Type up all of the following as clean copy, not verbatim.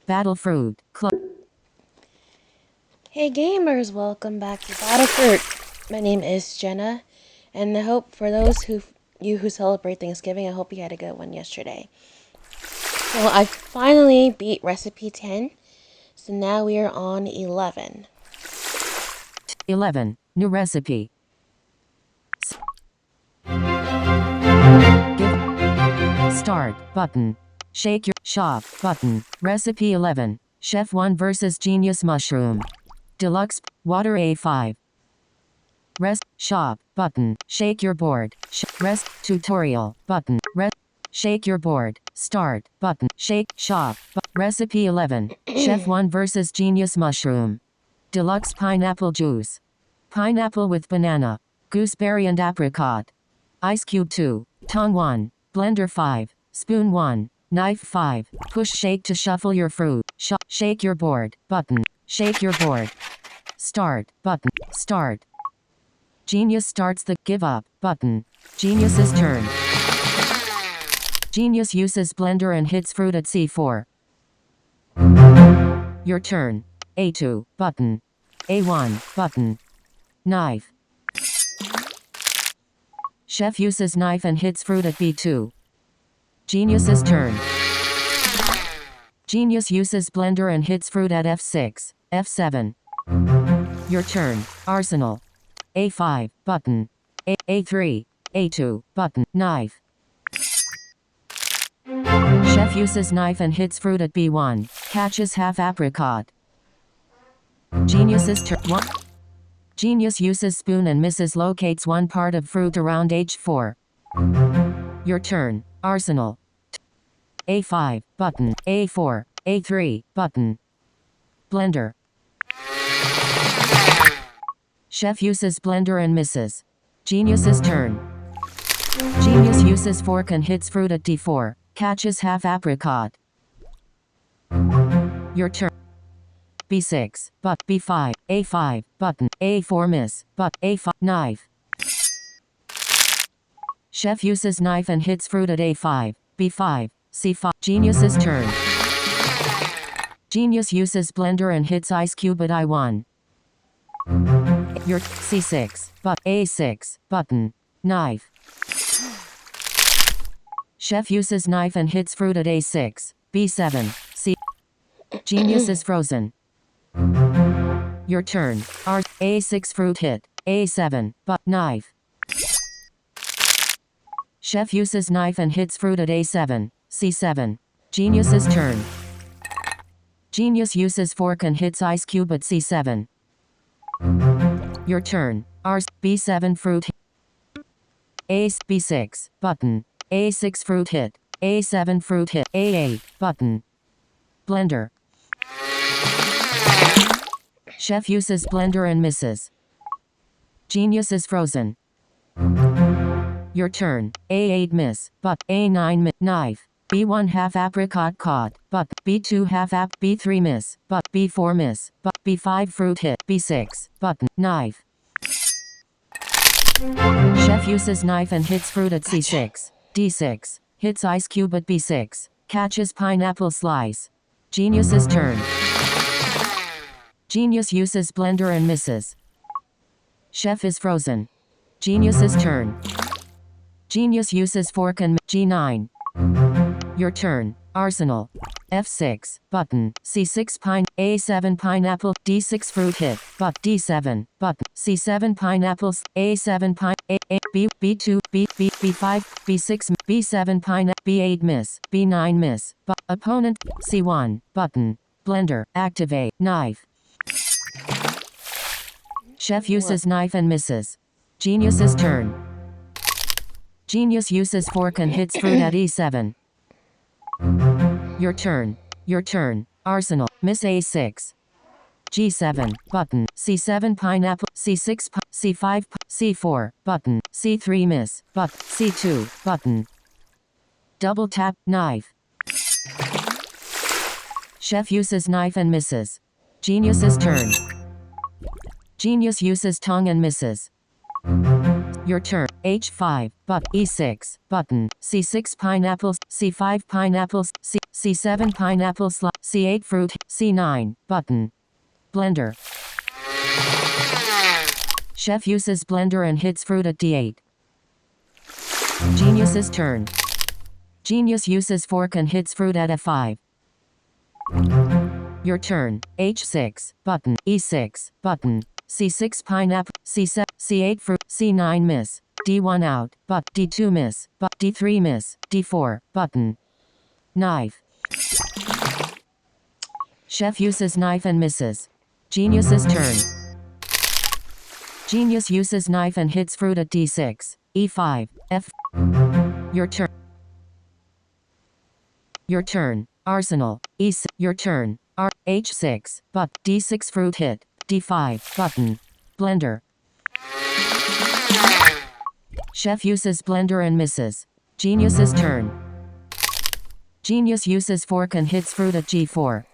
Battle fruit. Hey gamers, welcome back to Battlefruit. My name is Jenna, and I hope for those who celebrate Thanksgiving, I hope you had a good one yesterday. So I finally beat recipe 10, so now we are on 11. 11. New recipe. Give. Start button. Shake your shop button. Recipe 11. Chef 1 vs Genius Mushroom. Deluxe water A5. Rest shop button. Shake your board. Rest tutorial button. Rest shake your board. Start button. Shake shop. Recipe 11. Chef 1 vs Genius Mushroom. Deluxe pineapple juice. Pineapple with banana, gooseberry and apricot. Ice cube 2. Tongue 1. Blender 5. Spoon 1. Knife 5. Push shake to shuffle your fruit. Shake your board. Button. Shake your board. Start. Button. Start. Genius starts the give up button. Genius's turn. Genius uses blender and hits fruit at C4. Your turn. A2 button. A1 button. Knife. Chef uses knife and hits fruit at B2. Genius's turn. Genius uses blender and hits fruit at F6, F7. Your turn. Arsenal. A5 button. A3, A2 button. Knife. Chef uses knife and hits fruit at B1. Catches half apricot. Genius's turn. Genius uses spoon and misses, locates one part of fruit around H4. Your turn. Arsenal. A5 button. A4, A3 button. Blender. Chef uses blender and misses. Genius's turn. Genius uses fork and hits fruit at D4. Catches half apricot. Your turn. B6, but B5, A5, button, A4 miss, but A5, knife. Chef uses knife and hits fruit at A5, B5, C5. Genius's turn. Genius uses blender and hits ice cube at I1. Your C6, but A6, button, knife. Chef uses knife and hits fruit at A6, B7, C. Genius is frozen. Your turn. A6 fruit hit. A7, but knife. Chef uses knife and hits fruit at A7, C7. Genius's turn. Genius uses fork and hits ice cube at C7. Your turn. B7 fruit hit. Ace B6 button. A6 fruit hit. A7 fruit hit. A8 button. Blender. Chef uses blender and misses. Genius is frozen. Your turn. A8 miss, but A9 miss. Knife. B1 half apricot caught, but B2 half B3 miss, but B4 miss, but B5 fruit hit. B6 button. Knife. Chef uses knife and hits fruit at C6. D6. Hits ice cube at B6. Catches pineapple slice. Genius's turn. Genius uses blender and misses. Chef is frozen. Genius's turn. Genius uses fork and G9. Your turn. Arsenal. F6 button. C6 A7 pineapple. D6 fruit hit. But D7 button. C7 pineapples. A7 B2 B5 B6 B7 B8 miss. B9 miss. Opponent. C1 button. Blender. Activate. Knife. Chef uses knife and misses. Genius's turn. Genius uses fork and hits fruit at E7. Your turn. Your turn. Arsenal. Miss A6. G7 button. C7 pineapple. C6 C5 C4 button. C3 miss. But C2 button. Double tap. Knife. Chef uses knife and misses. Genius's turn. Genius uses tongue and misses. Your turn. H5, but E6, button, C6 pineapples, C5 pineapples, C7 pineapples, C8 fruit. C9 button. Blender. Chef uses blender and hits fruit at D8. Genius's turn. Genius uses fork and hits fruit at F5. Your turn. H6 button. E6 button. C6 pineapple. C7 C8 fruit. C9 miss. D1 out. But D2 miss. But D3 miss. D4 button. Knife. Chef uses knife and misses. Genius's turn. Genius uses knife and hits fruit at D6. E5 F. Your turn. Your turn. Arsenal. E6. Your turn. R. H6. But D6 fruit hit. D5 button. Blender. Chef uses blender and misses. Genius's turn. Genius uses fork and hits fruit at G4.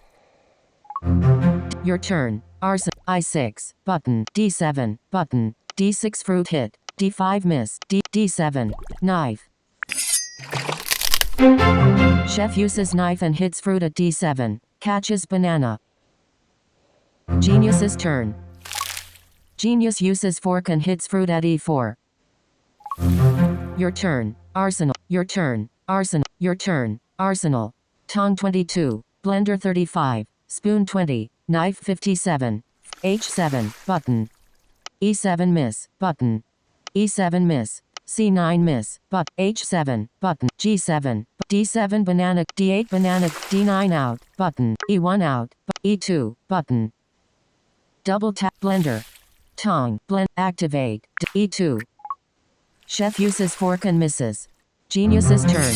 Your turn. Arsenal. I6 button. D7 button. D6 fruit hit. D5 miss. D7 knife. Chef uses knife and hits fruit at D7. Catches banana. Genius's turn. Genius uses fork and hits fruit at E4. Your turn. Arsenal. Your turn. Arsenal. Your turn. Arsenal. Tong 22. Blender 35. Spoon 20. Knife 57. H7 button. E7 miss button. E7 miss. C9 miss. But H7 button. G7. D7 banana. D8 banana. D9 out button. E1 out. E2 button. Double tap blender. Tong blend activate. E2. Chef uses fork and misses. Genius's turn.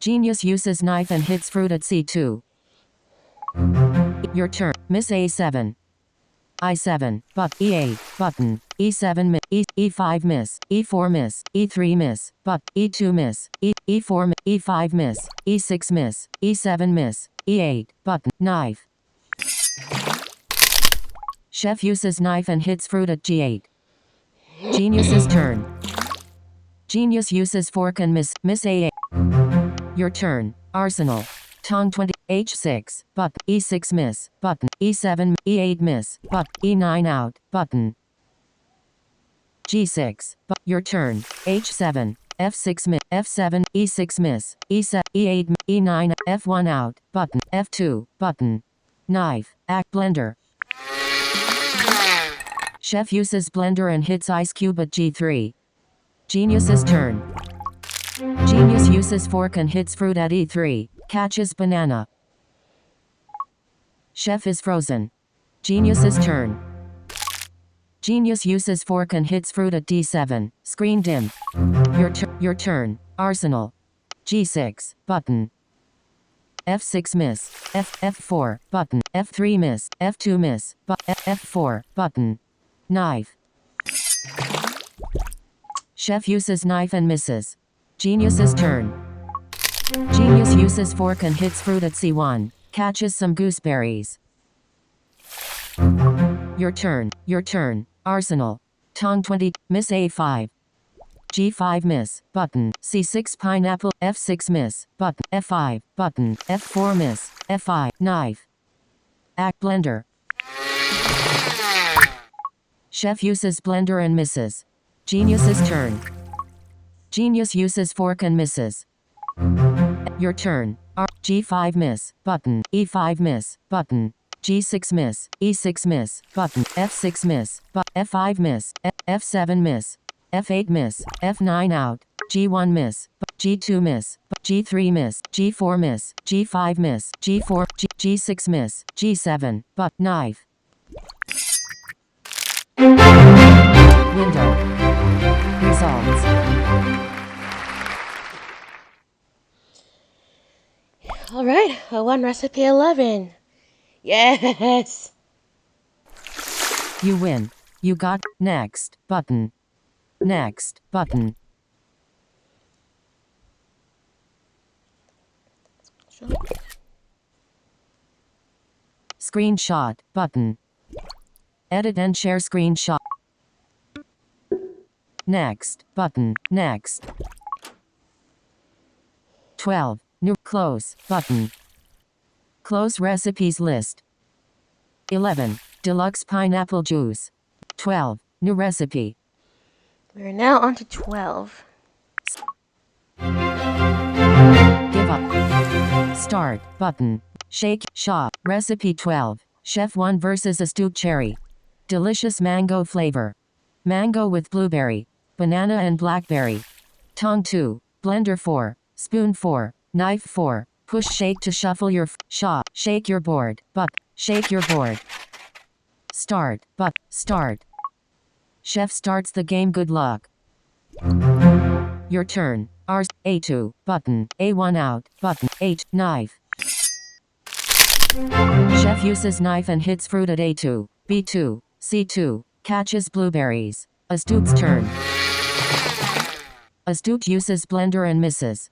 Genius uses knife and hits fruit at C2. Your turn. Miss A7. I7 but E8 button. E7 miss. E5 miss. E4 miss. E3 miss. But E2 miss. E4 E5 miss. E6 miss. E7 miss. E8 button. Knife. Chef uses knife and hits fruit at G8. Genius's turn. Genius uses fork and miss A8. Your turn. Arsenal. Tong 20. H6 button. E6 miss button. E7 E8 miss but E9 out button. G6 but your turn. H7 F6 miss F7 E6 miss E7 E8 E9 F1 out button. F2 button. Knife. Act blender. Chef uses blender and hits ice cube at G3. Genius's turn. Genius uses fork and hits fruit at E3. Catches banana. Chef is frozen. Genius's turn. Genius uses fork and hits fruit at D7. Screen dim. Your turn. Arsenal. G6 button. F6 miss. F4 button. F3 miss. F2 miss. But F4 button. Knife. Chef uses knife and misses. Genius's turn. Genius uses fork and hits fruit at C1. Catches some gooseberries. Your turn. Your turn. Arsenal. Tong 20. Miss A5. G5 miss. Button. C6 pineapple. F6 miss. Button. F5. Button. F4 miss. F5. Knife. Act blender. Chef uses blender and misses. Genius's turn. Genius uses fork and misses. Your turn. G5 miss. Button. E5 miss. Button. G6 miss. E6 miss. Button. F6 miss. F5 miss. F7 miss. F8 miss. F9 out. G1 miss. G2 miss. G3 miss. G4 miss. G5 miss. G4. G6 miss. G7. But knife. Window. Results. All right, I won recipe 11. Yes. You win. You got next button. Next button. Screenshot button. Edit and share screenshot. Next button. Next. 12. New close button. Close recipes list. 11. Deluxe pineapple juice. 12. New recipe. We're now on to 12. Give up. Start button. Shake shop. Recipe 12. Chef 1 versus Astute Cherry. Delicious mango flavor. Mango with blueberry, banana and blackberry. Tong 2. Blender 4. Spoon 4. Knife 4. Push shake to shuffle your shop. Shake your board. But shake your board. Start. But start. Chef starts the game. Good luck. Your turn. R A2 button. A1 out button. H knife. Chef uses knife and hits fruit at A2. B2. C2. Catches blueberries. Astute's turn. Astute uses blender and misses.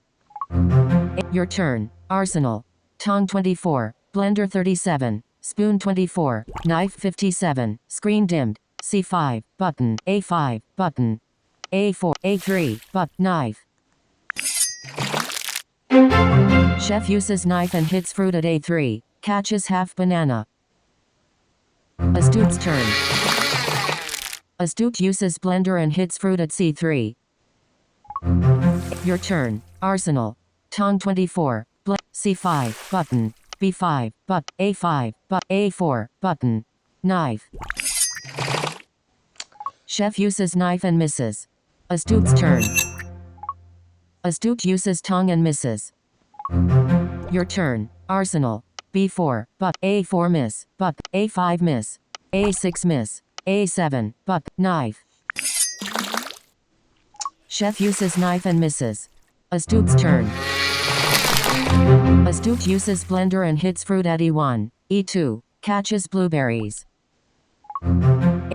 Your turn. Arsenal. Tong 24. Blender 37. Spoon 24. Knife 57. Screen dimmed. C5. Button. A5. Button. A4. A3. But knife. Chef uses knife and hits fruit at A3. Catches half banana. Astute's turn. Astute uses blender and hits fruit at C3. Your turn. Arsenal. Tong 24. C5. Button. B5. But. A5. But. A4. Button. Knife. Chef uses knife and misses. Astute's turn. Astute uses tongue and misses. Your turn. Arsenal. B4. But. A4 miss. But. A5 miss. A6 miss. A7. But. Knife. Chef uses knife and misses. Astute's turn. Astute uses blender and hits fruit at E1. E2. Catches blueberries.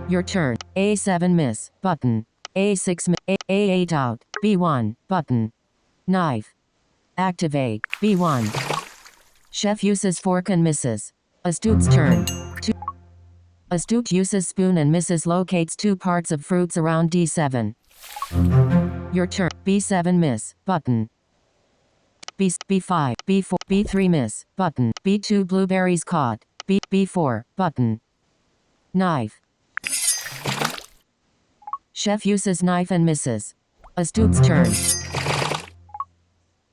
Your turn. A7 miss. Button. A6 miss. A8 out. B1. Button. Knife. Activate. B1. Chef uses fork and misses. Astute's turn. Astute uses spoon and misses. Locates 2 parts of fruits around D7. Your turn. B7 miss. Button. B5. B4. B3 miss. Button. B2 blueberries caught. B4. Button. Knife. Chef uses knife and misses. Astute's turn.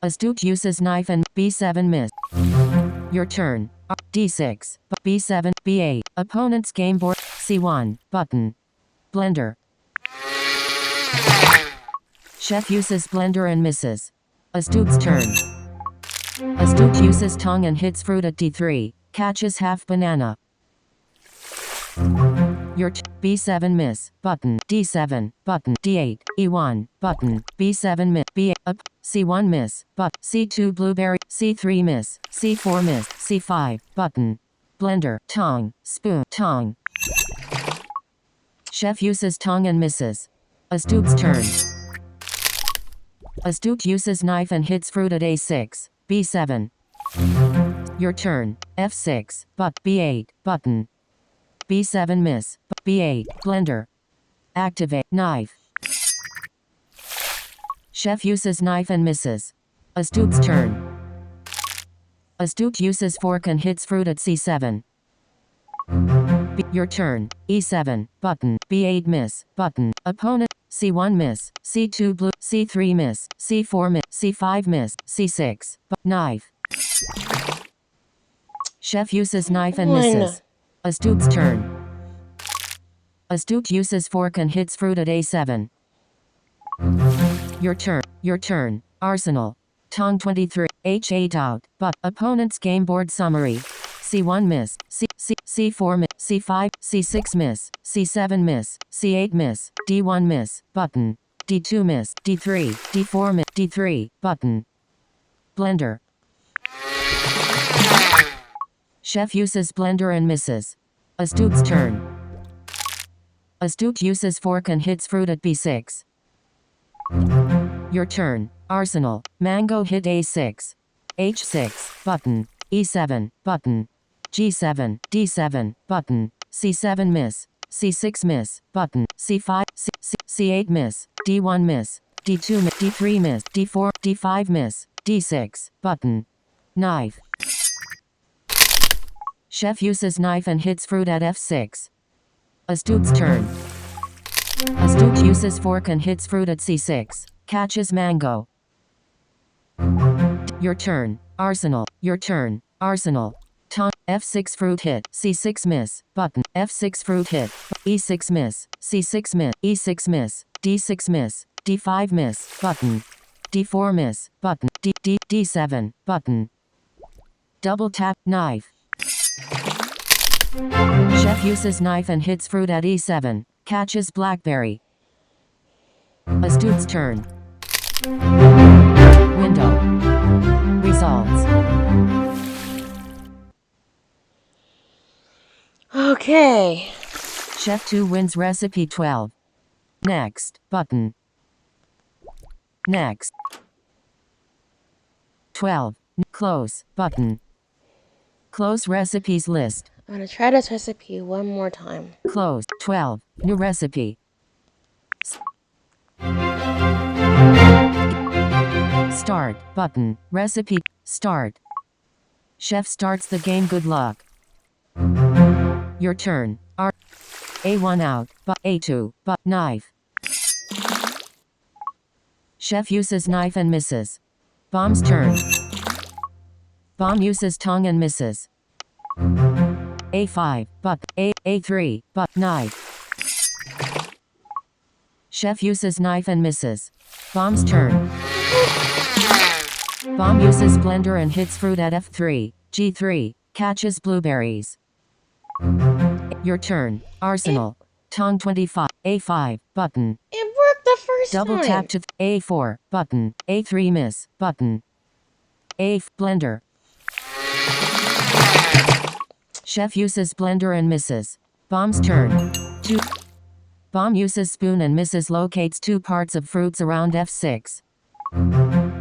Astute uses knife and B7 miss. Your turn. D6. B7. B8. Opponent's game board. C1. Button. Blender. Chef uses blender and misses. Astute's turn. Astute uses tongue and hits fruit at D3. Catches half banana. Your B7 miss. Button. D7. Button. D8. E1. Button. B7 miss. B8. Up. C1 miss. But. C2 blueberry. C3 miss. C4 miss. C5. Button. Blender. Tongue. Spoon. Tongue. Chef uses tongue and misses. Astute's turn. Astute uses knife and hits fruit at A6. B7. Your turn. F6. But. B8. Button. B7 miss. B8. Blender. Activate. Knife. Chef uses knife and misses. Astute's turn. Astute uses fork and hits fruit at C7. Your turn. E7. Button. B8 miss. Button. Opponent. C1 miss. C2 blue. C3 miss. C4 miss. C5 miss. C6. Knife. Chef uses knife and misses. Astute's turn. Astute uses fork and hits fruit at A7. Your turn. Your turn. Arsenal. Tong 23. H8 out. But. Opponent's game board summary. C1 miss. C4 miss. C5. C6 miss. C7 miss. C8 miss. D1 miss. Button. D2 miss. D3. D4 miss. D3. Button. Blender. Chef uses blender and misses. Astute's turn. Astute uses fork and hits fruit at B6. Your turn. Arsenal. Mango hit A6. H6. Button. E7. Button. G7. D7. Button. C7 miss. C6 miss. Button. C5. C8 miss. D1 miss. D2 miss. D3 miss. D4. D5 miss. D6. Button. Knife. Chef uses knife and hits fruit at f6. Astute's turn. Astute uses fork and hits fruit at c6. Catches mango. Your turn. Arsenal. Your turn. Arsenal. Taunt. f6 fruit hit. c6 miss. Button. f6 fruit hit. e6 miss. c6 miss. e6 miss. d6 miss. d5 miss. Button. d4 miss. Button. d7. Button. Double tap. Knife. Chef uses knife and hits fruit at e7. Catches blackberry. Astute's turn. Window. Results. Okay. Chef 2 wins recipe 12. Next. Button. Next. 12. Close. Button. Close recipes list. I'm gonna try this recipe one more time. Close. 12. New recipe. Start. Button. Recipe. Start. Chef starts the game. Good luck. Your turn. A1 out. But A2. But knife. Chef uses knife and misses. Bomb's turn. Bomb uses tongue and misses. A5. But A3. But knife. Chef uses knife and misses. Bomb's turn. Bomb uses blender and hits fruit at f3. G3. Catches blueberries. Your turn. Arsenal. Tongue 25. A5. Button. It worked the first Double time. tap to A4. Button. A3 miss. Button. Blender. Chef uses blender and misses. Bomb's turn. 2. Bomb uses spoon and misses. Locates 2 parts of fruits around f6.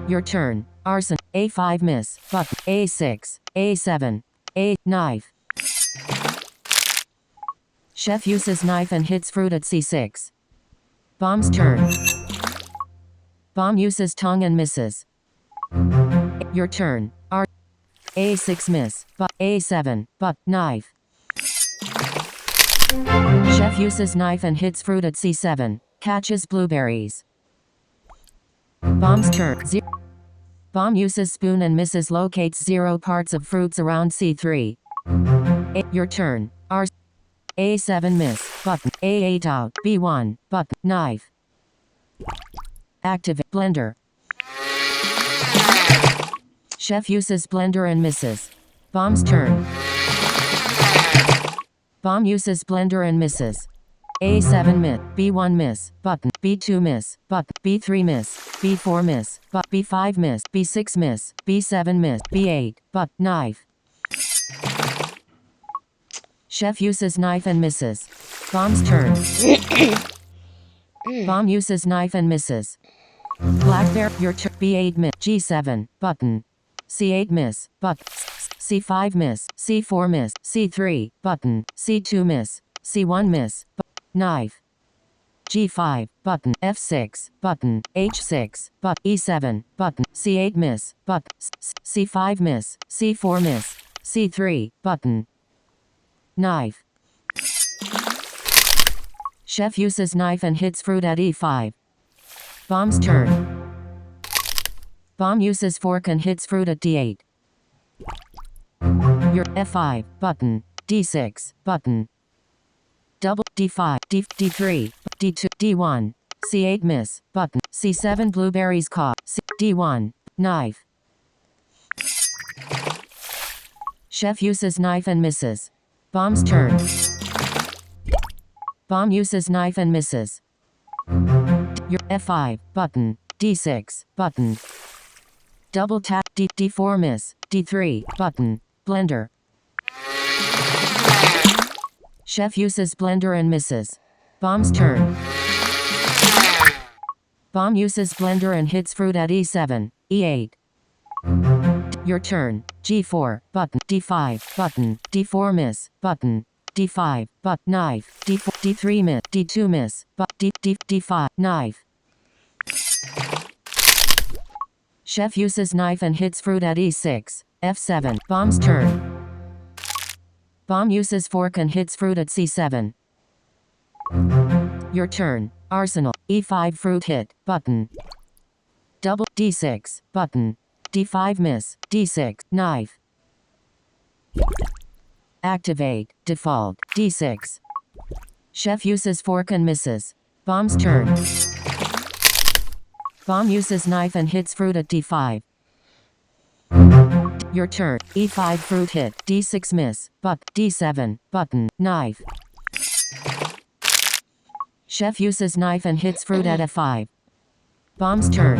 Your turn. Arson. A5 miss. Button. A6. A7. Knife. Chef uses knife and hits fruit at c6. Bomb's turn. Bomb uses tongue and misses. Your turn. A6 miss. But A7. But knife. Chef uses knife and hits fruit at c7. Catches blueberries. Bomb's turn. Bomb uses spoon and misses. Locates 0 parts of fruits around c3. Your turn. A7 miss. Button. A8 out. B1. Button. Knife. Activate. Blender. Chef uses blender and misses. Bomb's turn. Bomb uses blender and misses. A7 miss. B1 miss. Button. B2 miss. Button. B3 miss. B4 miss. But B5 miss. B6 miss. B7 miss. B8. But knife. Chef uses knife and misses. Bomb's turn. Bomb uses knife and misses. Blackberry. Your turn. B8 miss. G7. Button. C8 miss. Button. C5 miss. C4 miss. C3. Button. C2 miss. C1 miss. Knife. G5. Button. F6. Button. H6. But E7. Button. C8 miss. But C5 miss. C4 miss. C3. Button. Knife. Chef uses knife and hits fruit at E5. Bomb's turn. Bomb uses fork and hits fruit at D8. Your F5. Button. D6. Button. Double D5. D3. D2. D1. C8 miss. Button. C7 blueberries caught. D1. Knife. Chef uses knife and misses. Bomb's turn. Bomb uses knife and misses. Your F5. Button. D6. Button. Double tap. D4 miss. D3. Button. Blender. Chef uses blender and misses. Bomb's turn. Bomb uses blender and hits fruit at E7. E8. Your turn. G4. Button. D5. Button. D4 miss. Button. D5. But knife. D4. D3 miss. D2 miss. But D5. Knife. Chef uses knife and hits fruit at E6. F7. Bomb's turn. Bomb uses fork and hits fruit at C7. Your turn. Arsenal. E5 fruit hit. Button. Double. D6. Button. D5 miss. D6. Knife. Activate. Default. D6. Chef uses fork and misses. Bomb's turn. Bomb uses knife and hits fruit at D5. Your turn. E5 fruit hit. D6 miss. But. D7. Button. Knife. Chef uses knife and hits fruit at F5. Bomb's turn.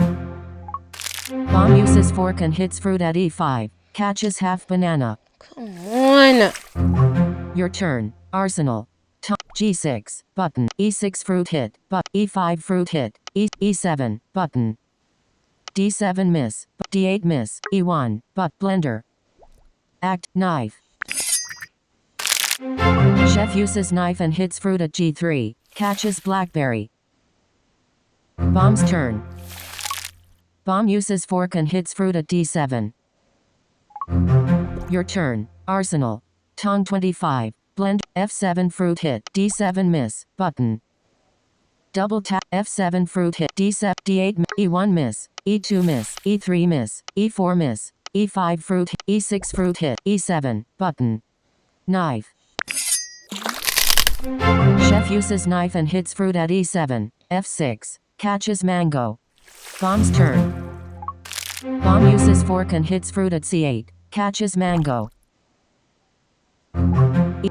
Bomb uses fork and hits fruit at E5. Catches half banana. Come on. Your turn. Arsenal. G6. Button. E6 fruit hit. But. E5 fruit hit. E7. Button. D7 miss. D8 miss. E1. But. Blender. Act. Knife. Chef uses knife and hits fruit at G3. Catches blackberry. Bomb's turn. Bomb uses fork and hits fruit at D7. Your turn. Arsenal. Tong 25. Blend. F7 fruit hit. D7 miss. Button. Double tap. F7 fruit hit. D7. D8 E1 miss. E2 miss. E3 miss. E4 miss. E5 fruit hit. E6 fruit hit. E7. Button. Knife. Chef uses knife and hits fruit at E7. F6. Catches mango. Bomb's turn. Bomb uses fork and hits fruit at C8. Catches mango.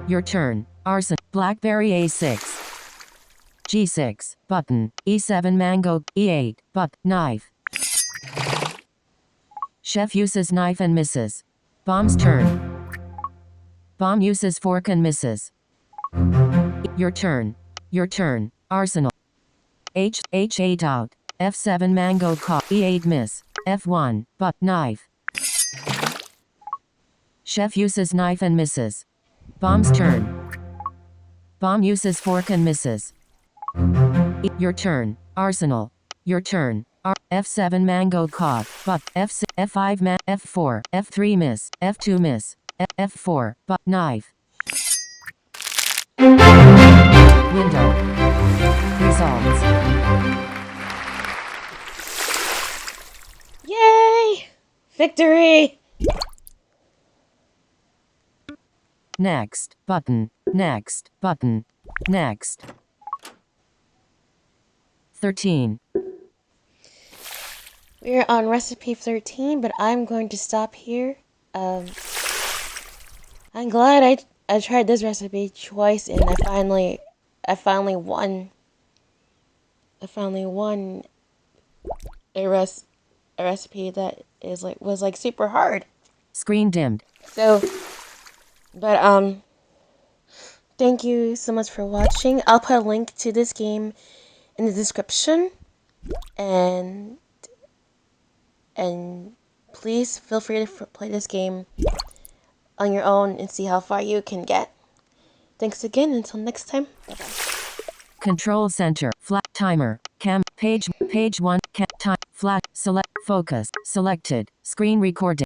Your turn. Arson. Blackberry A6. G6. Button. E7 mango. E8. But. Knife. Chef uses knife and misses. Bomb's turn. Bomb uses fork and misses. Your turn. Your turn. Arsenal. H8 out. F7 mango caught. E8 miss. F1. But. Knife. Chef uses knife and misses. Bomb's turn. Bomb uses fork and misses. Your turn. Arsenal. Your turn. F7 mango caught. But. F6. F5 F4. F3 miss. F2 miss. F4. But. Knife. Window. Results. Yay! Victory! Next. Button. Next. Button. Next. 13. We're on recipe 13, but I'm going to stop here. I'm glad I tried this recipe twice and I finally won. I finally won a recipe that was super hard. Screen dimmed. So, but thank you so much for watching. I'll put a link to this game in the description, and please feel free to play this game on your own and see how far you can get. Thanks again. Until next time. Bye-bye. Control center. Flat timer. Page 1. Time. Flat. Select. Focus. Selected. Screen recording.